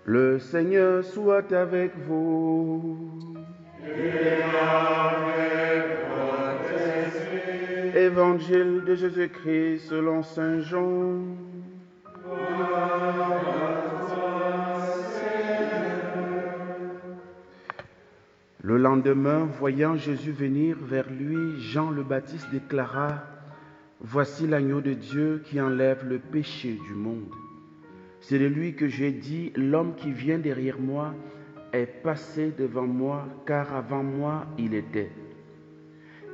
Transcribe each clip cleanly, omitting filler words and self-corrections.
Le Seigneur soit avec vous. Et avec votre esprit. Évangile de Jésus-Christ selon saint Jean. Gloire à toi, Seigneur. Le lendemain, voyant Jésus venir vers lui, Jean le Baptiste déclara: Voici l'agneau de Dieu qui enlève le péché du monde. C'est de lui que j'ai dit: L'homme qui vient derrière moi est passé devant moi, car avant moi il était.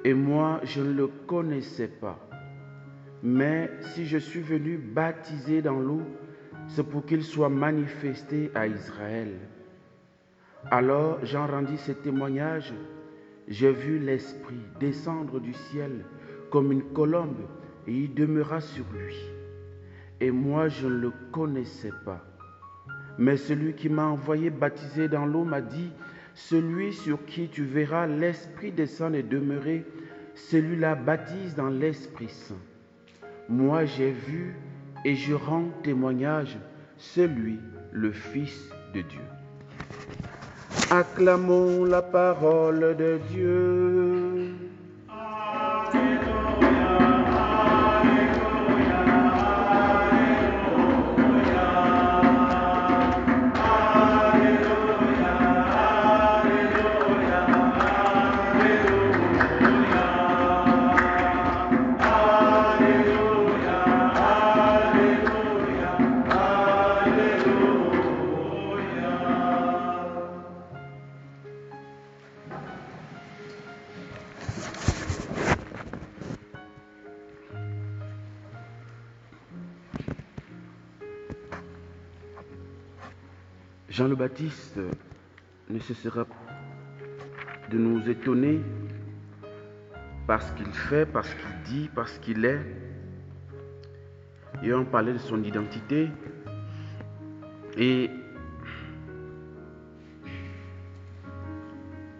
Et moi je ne le connaissais pas. Mais si je suis venu baptiser dans l'eau, c'est pour qu'il soit manifesté à Israël. Alors Jean rendit ce témoignage: J'ai vu l'Esprit descendre du ciel comme une colombe, et il demeura sur lui. Et moi je ne le connaissais pas. Mais celui qui m'a envoyé baptiser dans l'eau m'a dit: Celui sur qui tu verras l'Esprit descendre et demeurer, celui-là baptise dans l'Esprit Saint. Moi j'ai vu et je rends témoignage, c'est lui, le Fils de Dieu. Acclamons la parole de Dieu. Jean le Baptiste ne cessera de nous étonner par ce qu'il fait, par ce qu'il dit, par ce qu'il est. Et on parlait de son identité. Et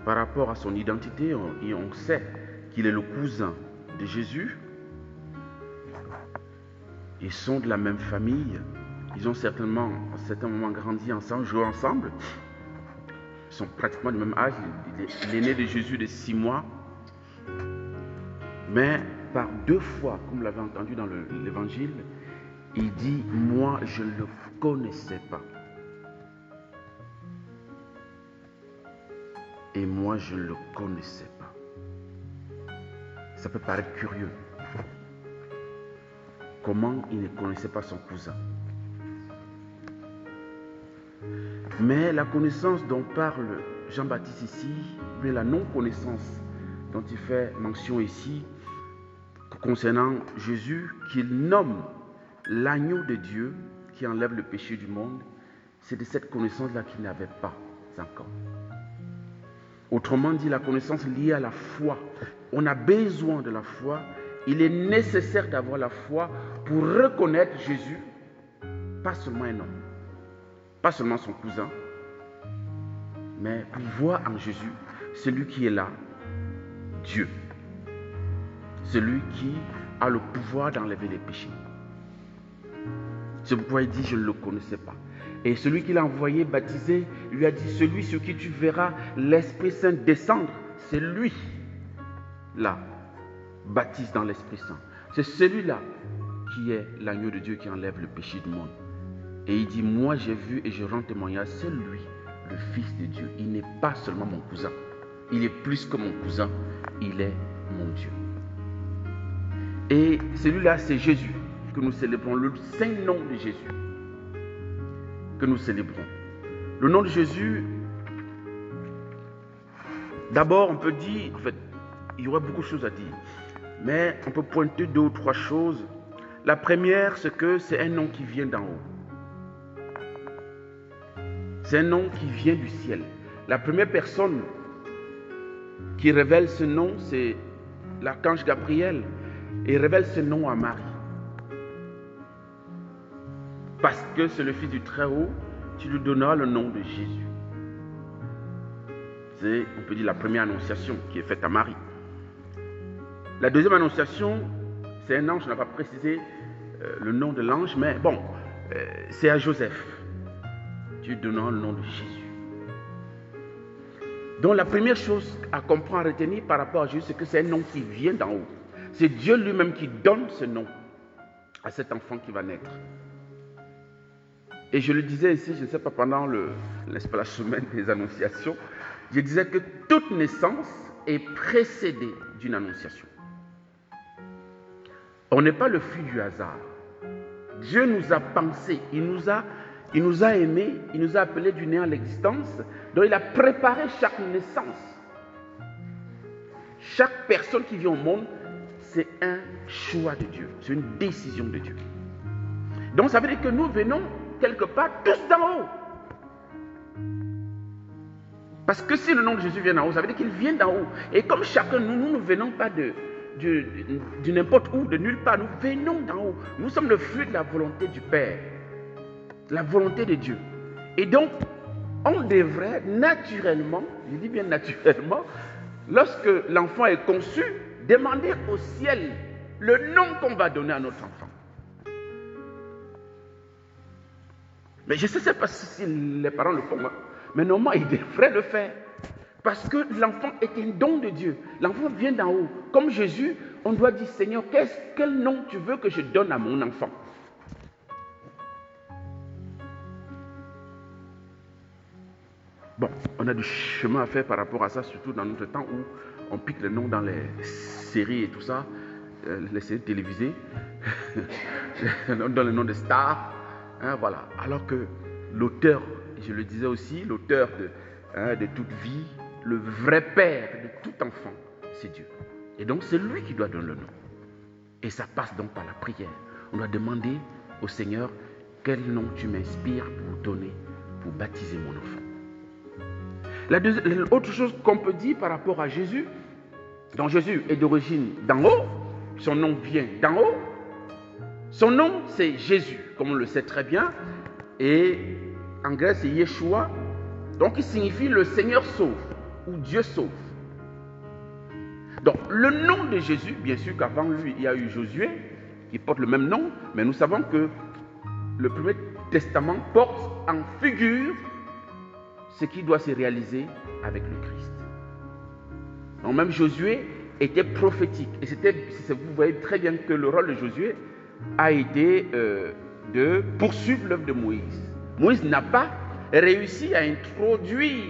par rapport à son identité, on sait qu'il est le cousin de Jésus. Ils sont de la même famille. Ils ont certainement, à certains moments, grandi ensemble, joué ensemble. Ils sont pratiquement du même âge. Il est né de Jésus de 6 mois. Mais par 2 fois, comme vous l'avez entendu dans l'évangile, il dit: Moi, je ne le connaissais pas. Et moi, je ne le connaissais pas. Ça peut paraître curieux. Comment il ne connaissait pas son cousin? Mais la connaissance dont parle Jean-Baptiste ici, mais la non-connaissance dont il fait mention ici, concernant Jésus, qu'il nomme l'agneau de Dieu qui enlève le péché du monde, c'est de cette connaissance-là qu'il n'avait pas encore. Autrement dit, la connaissance liée à la foi. On a besoin de la foi. Il est nécessaire d'avoir la foi pour reconnaître Jésus, pas seulement un homme, pas seulement son cousin, mais pour voir en Jésus celui qui est là, Dieu. Celui qui a le pouvoir d'enlever les péchés. C'est pourquoi il dit: Je ne le connaissais pas. Et celui qu'il a envoyé baptiser lui a dit: Celui sur qui tu verras l'Esprit Saint descendre, c'est lui là, baptise dans l'Esprit Saint. C'est celui-là qui est l'agneau de Dieu qui enlève le péché du monde. Et il dit: Moi j'ai vu et je rends témoignage, c'est lui, le Fils de Dieu. Il n'est pas seulement mon cousin, il est plus que mon cousin, il est mon Dieu. Et celui-là, c'est Jésus que nous célébrons, le saint nom de Jésus que nous célébrons. Le nom de Jésus, d'abord on peut dire, en fait, il y aurait beaucoup de choses à dire, mais on peut pointer 2 ou 3 choses. La première, c'est que c'est un nom qui vient d'en haut. C'est un nom qui vient du ciel. La première personne qui révèle ce nom, c'est l'archange Gabriel. Et il révèle ce nom à Marie. Parce que c'est le Fils du Très-Haut, tu lui donneras le nom de Jésus. C'est, on peut dire, la première annonciation qui est faite à Marie. La deuxième annonciation, c'est un ange, on n'a pas précisé le nom de l'ange, mais bon, c'est à Joseph. Dieu donnant le nom de Jésus. Donc la première chose à comprendre, à retenir par rapport à Jésus, c'est que c'est un nom qui vient d'en haut. C'est Dieu lui-même qui donne ce nom à cet enfant qui va naître. Et je le disais ici, je ne sais pas, pendant la semaine des annonciations, je disais que toute naissance est précédée d'une annonciation. On n'est pas le fruit du hasard. Dieu nous a pensé, il nous a aimés, il nous a appelés du néant à l'existence, donc il a préparé chaque naissance. Chaque personne qui vient au monde, c'est un choix de Dieu, c'est une décision de Dieu. Donc ça veut dire que nous venons quelque part tous d'en haut. Parce que si le nom de Jésus vient d'en haut, ça veut dire qu'il vient d'en haut. Et comme chacun, nous ne venons pas de n'importe où, de nulle part, nous venons d'en haut. Nous sommes le fruit de la volonté du Père, la volonté de Dieu. Et donc, on devrait naturellement, je dis bien naturellement, lorsque l'enfant est conçu, demander au ciel le nom qu'on va donner à notre enfant. Mais je ne sais pas si les parents le font, mais normalement ils devraient le faire. Parce que l'enfant est un don de Dieu. L'enfant vient d'en haut. Comme Jésus, on doit dire, Seigneur, quel nom tu veux que je donne à mon enfant? Bon, on a du chemin à faire par rapport à ça, surtout dans notre temps où on pique le nom dans les séries et tout ça, les séries télévisées, on donne le nom de stars, hein, voilà. Alors que l'auteur, je le disais aussi, l'auteur de toute vie, le vrai père de tout enfant, c'est Dieu. Et donc c'est lui qui doit donner le nom. Et ça passe donc par la prière. On doit demander au Seigneur, quel nom tu m'inspires pour donner, pour baptiser mon enfant. L'autre chose qu'on peut dire par rapport à Jésus, dont Jésus est d'origine d'en haut, son nom vient d'en haut, son nom c'est Jésus, comme on le sait très bien, et en grec c'est Yeshua, donc il signifie le Seigneur sauve, ou Dieu sauve. Donc le nom de Jésus, bien sûr qu'avant lui il y a eu Josué, qui porte le même nom, mais nous savons que le Premier Testament porte en figure ce qui doit se réaliser avec le Christ. Donc même Josué était prophétique. Et vous voyez très bien que le rôle de Josué a été de poursuivre l'œuvre de Moïse. Moïse n'a pas réussi à introduire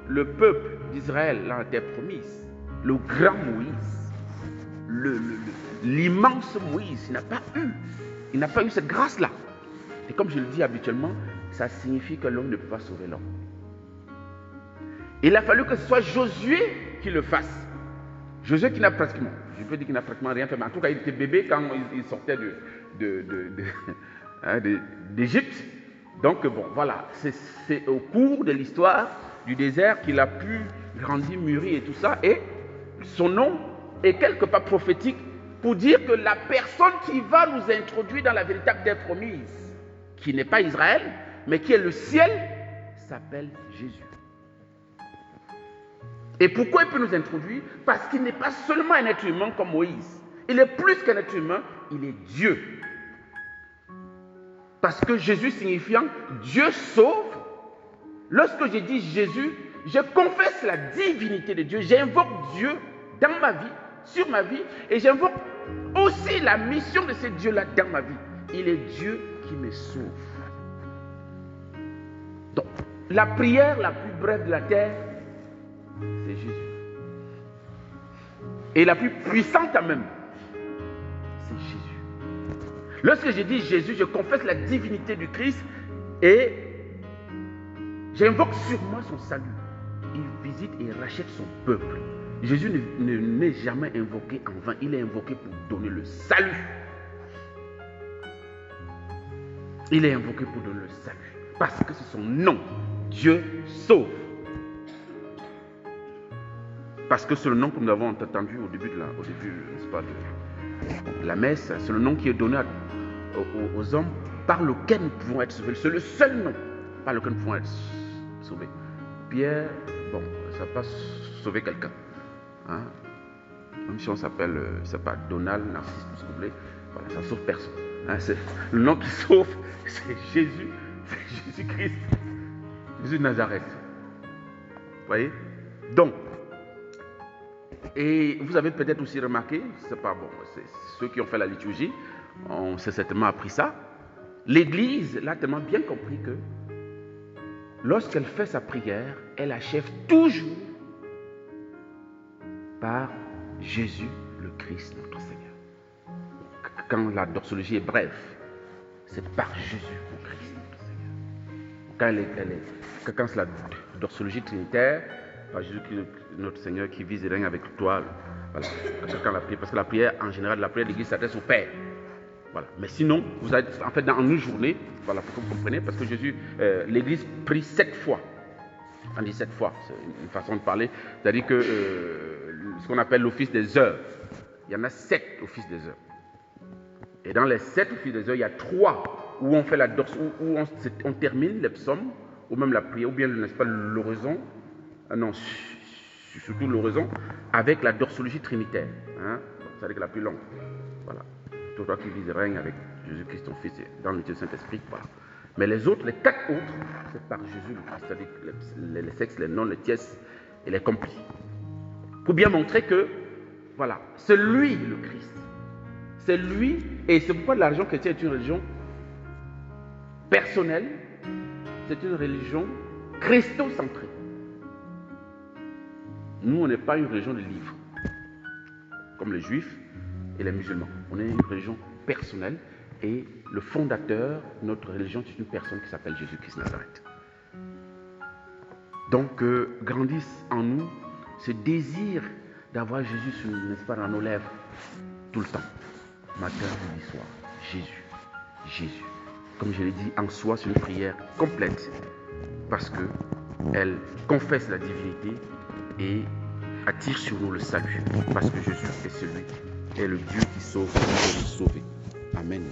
le peuple d'Israël dans la terre promise. Le grand Moïse, l'immense Moïse, il n'a pas eu cette grâce-là. Et comme je le dis habituellement, ça signifie que l'homme ne peut pas sauver l'homme. Il a fallu que ce soit Josué qui le fasse. Josué qui n'a pratiquement, je peux dire qu'il n'a pratiquement rien fait, mais en tout cas il était bébé quand il sortait d'Égypte. Donc bon, voilà, c'est au cours de l'histoire du désert qu'il a pu grandir, mûrir et tout ça. Et son nom est quelque part prophétique pour dire que la personne qui va nous introduire dans la véritable terre promise, qui n'est pas Israël, mais qui est le ciel, s'appelle Jésus. Et pourquoi il peut nous introduire? Parce qu'il n'est pas seulement un être humain comme Moïse. Il est plus qu'un être humain, il est Dieu. Parce que Jésus signifiant Dieu sauve, lorsque je dis Jésus, je confesse la divinité de Dieu, j'invoque Dieu dans ma vie, sur ma vie, et j'invoque aussi la mission de ce Dieu-là dans ma vie. Il est Dieu qui me sauve. Donc, la prière la plus brève de la terre, c'est Jésus. Et la plus puissante même, c'est Jésus. Lorsque je dis Jésus, je confesse la divinité du Christ et j'invoque sur moi son salut. Il visite et rachète son peuple. Jésus n'est jamais invoqué en vain. Il est invoqué pour donner le salut. Il est invoqué pour donner le salut. Parce que c'est son nom. Dieu sauve. Parce que c'est le nom que nous avons entendu au début, n'est-ce pas, de la messe. C'est le nom qui est donné aux hommes par lequel nous pouvons être sauvés. C'est le seul nom par lequel nous pouvons être sauvés. Pierre, bon, ça va pas sauver quelqu'un. Hein? Même si on s'appelle, je sais pas, Donald, Narcisse, tout ce que vous voulez, voilà, ça ne sauve personne. Hein? Le nom qui sauve, c'est Jésus, C'est Jésus-Christ. Jésus de Nazareth. Vous voyez? Donc, et vous avez peut-être aussi remarqué, c'est pas bon, c'est ceux qui ont fait la liturgie, on s'est certainement appris ça. L'Église l'a tellement bien compris que lorsqu'elle fait sa prière, elle achève toujours par Jésus le Christ, notre Seigneur. Quand la doxologie est brève, c'est par Jésus le Christ, notre Seigneur. Quand c'est la doxologie trinitaire, par Jésus Christ, notre Seigneur, qui vise et règne avec toi, voilà, chacun la prière, parce que la prière, en général, la prière de l'Église s'adresse au Père. Voilà. Mais sinon, vous êtes en fait dans une journée, voilà, pour que vous compreniez, parce que Jésus, l'Église prie 7 fois. On dit 7 fois, c'est une façon de parler. C'est-à-dire que ce qu'on appelle l'office des heures, il y en a 7 offices des heures. Et dans les 7 offices des heures, il y a 3 où on fait la dorse, où on termine les psaumes, ou même la prière, ou bien, n'est-ce pas, l'oraison, non, surtout l'oraison, avec la doxologie trinitaire. Hein, c'est-à-dire la plus longue. Voilà. Toi qui vis et règne avec Jésus-Christ, ton Fils, dans l'unité du Saint-Esprit, voilà. Mais les autres, les 4 autres, c'est par Jésus le Christ, c'est-à-dire les sexes, les noms, les tiesses et les complis. Pour bien montrer que, voilà, c'est lui le Christ. C'est lui, et c'est pourquoi la religion chrétienne est une religion personnelle, c'est une religion christocentrée. Nous, on n'est pas une religion de livres, comme les juifs et les musulmans. On est une religion personnelle et le fondateur de notre religion, c'est une personne qui s'appelle Jésus-Christ Nazareth. Donc, grandisse en nous ce désir d'avoir Jésus, n'est-ce pas, dans nos lèvres, tout le temps, matin, midi, soir. Jésus, Jésus. Comme je l'ai dit, en soi, c'est une prière complète parce qu'elle confesse la divinité et attire sur nous le salut. Parce que Jésus est celui, est le Dieu qui sauve, qui veut nous sauver. Amen.